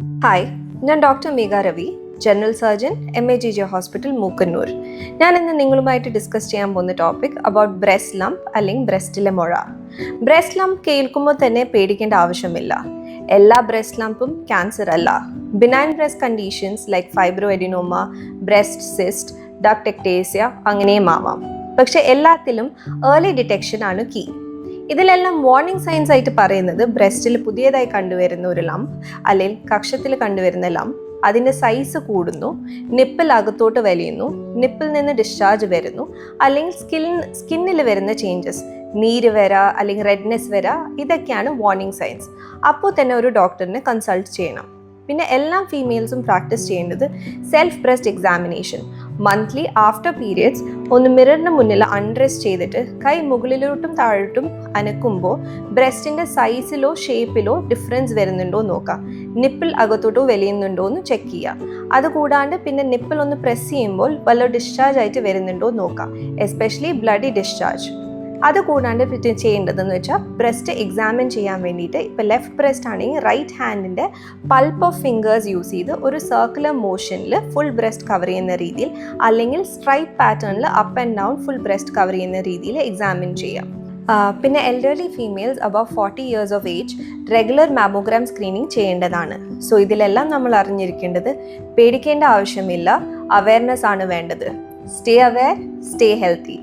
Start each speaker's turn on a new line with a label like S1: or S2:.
S1: Hi, ഞാൻ doctor Meega Ravi, general surgeon MAGJ hospital Mookkannoor. ഞാൻ ഇന്ന് നിങ്ങളുമായിട്ട് ഡിസ്കസ് ചെയ്യാൻ പോകുന്ന ടോപ്പിക് അബൌട്ട് ബ്രസ്റ്റ് ലംപ് അല്ലെങ്കിൽ ബ്രസ്റ്റിലെ മുഴ. ബ്രസ്റ്റ് ലംപ് കേൾക്കുമ്പോൾ തന്നെ പേടിക്കേണ്ട ആവശ്യമില്ല. എല്ലാ ബ്രസ്റ്റ് ലംപും ക്യാൻസർ അല്ല. Benign breast conditions like fibroadenoma, breast cyst, duct ectasia അങ്ങനെയും ആവാം. പക്ഷെ എല്ലാത്തിലും ഏർലി ഡിറ്റക്ഷൻ ആണ് കീ. ഇതിലെല്ലാം വാർണിംഗ് സൈൻസ് ആയിട്ട് പറയുന്നത് ബ്രസ്റ്റിൽ പുതിയതായി കണ്ടുവരുന്ന ഒരു ലംപ് അല്ലെങ്കിൽ കക്ഷത്തിൽ കണ്ടുവരുന്ന ലംപ്, അതിൻ്റെ സൈസ് കൂടുന്നു, നിപ്പിൾ അകത്തോട്ട് വലിയുന്നു, നിപ്പിൽ നിന്ന് ഡിസ്ചാർജ് വരുന്നു, അല്ലെങ്കിൽ സ്കിന്നിൽ വരുന്ന ചേഞ്ചസ്, നീര് വര അല്ലെങ്കിൽ റെഡ്നെസ് വര, ഇതൊക്കെയാണ് വാർണിംഗ് സൈൻസ്. അപ്പോൾ തന്നെ ഒരു ഡോക്ടറിനെ കൺസൾട്ട് ചെയ്യണം. പിന്നെ എല്ലാ ഫീമെയിൽസും പ്രാക്ടീസ് ചെയ്യേണ്ടത് self breast examination. Monthly after periods ഒന്ന് മിററിന് മുന്നിൽ അൺഡ്രസ് ചെയ്തിട്ട് കൈ മുകളിലോട്ടും താഴോട്ടും അനക്കുമ്പോൾ ബ്രസ്റ്റിൻ്റെ സൈസിലോ ഷേപ്പിലോ ഡിഫറൻസ് വരുന്നുണ്ടോ നോക്കാം. നിപ്പിൾ അകത്തോട്ടോ വലിയുന്നുണ്ടോ എന്ന് ചെക്ക് ചെയ്യുക. അതുകൂടാണ്ട് പിന്നെ നിപ്പിൾ ഒന്ന് പ്രസ് ചെയ്യുമ്പോൾ വല്ല ഡിസ്ചാർജ് ആയിട്ട് വരുന്നുണ്ടോ നോക്കാം, എസ്പെഷ്യലി ബ്ലഡി ഡിസ്ചാർജ്. അതുകൂടാണ്ട് ചെയ്യേണ്ടതെന്ന് വെച്ചാൽ ബ്രസ്റ്റ് എക്സാമിൻ ചെയ്യാൻ വേണ്ടിയിട്ട് ഇപ്പോൾ ലെഫ്റ്റ് ബ്രസ്റ്റ് ആണെങ്കിൽ റൈറ്റ് ഹാൻഡിൻ്റെ പൾപ്പ് ഓഫ് ഫിംഗേഴ്സ് യൂസ് ചെയ്ത് ഒരു സർക്കുലർ മോഷനിൽ ഫുൾ ബ്രസ്റ്റ് കവർ ചെയ്യുന്ന രീതിയിൽ, അല്ലെങ്കിൽ സ്ട്രൈപ്പ് പാറ്റേണിൽ up and down full breast cover ചെയ്യുന്ന രീതിയിൽ എക്സാമിൻ ചെയ്യാം. പിന്നെ elderly females above 40 years of age regular mammogram screening ചെയ്യേണ്ടതാണ്. സോ ഇതിലെല്ലാം നമ്മൾ അറിഞ്ഞിരിക്കേണ്ടത് പേടിക്കേണ്ട ആവശ്യമില്ല, അവയർനെസ് ആണ് വേണ്ടത്. Stay aware, stay healthy.